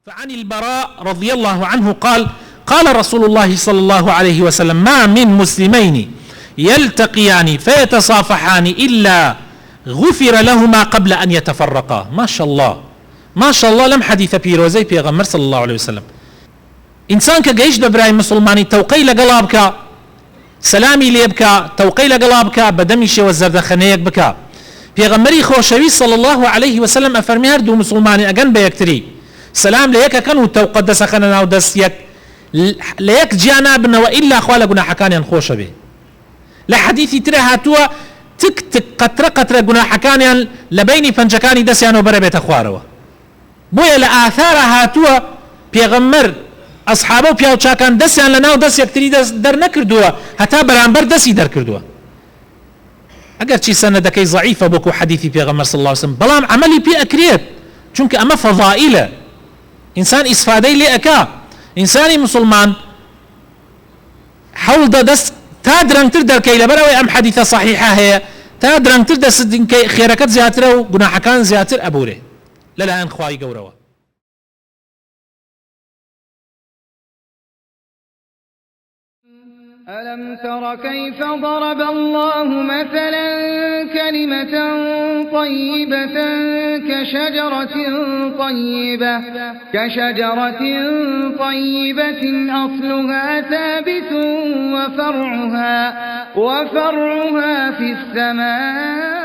فعن البراء رضي الله عنه قال قال رسول الله صلى الله عليه وسلم ما من مسلمين يلتقيان فيتصافحان إلا غفر لهما قبل أن يتفرقا. ما شاء الله ما شاء الله لم حديث بيروزي بيغمر صلى الله عليه وسلم. إنسان كجيش دبراي مسلماني توقي لقلابك سلامي ليبك توقي لقلابك بدمشي والزردخنيك بك بيغمري خوشوي صلى الله عليه وسلم أفرمي هردو مسلماني أقن بيكتري سلام ليك كانوا توقدس خننا ودس يك ليك جانا بنا وإلا أخوالا قناح كان ينخوش به لحديثي ترى هاتوا تك تك قطرة قطرة قناح كان لبيني فنجكاني دس يانو بربيت أخواروا بويا لآثار هاتوا بيغمر أصحابه بياو كان دس يان لناو دس يكتري دس در نكردوا هتا برانبر دسي در كردوا اگر چی سندكي ضعيفة بكو حديثي بيغمر صلى الله عليه وسلم بلام عملي بي أكريت چونك أما فضائلة إنسان إسفادي لي أكا إنساني مسلمان حول دس تادرن تردر كي لبروي أم حديثة صحيحة هي تادرن تردر سدين كي خيركت زياتره وقناح كان زياتر أبوره للا أن خواهي قوروا. ألم تر كيف ضرب الله مثلا كلمة طيبة كشجرة طيبة أصلها ثابت وفرعها في السماء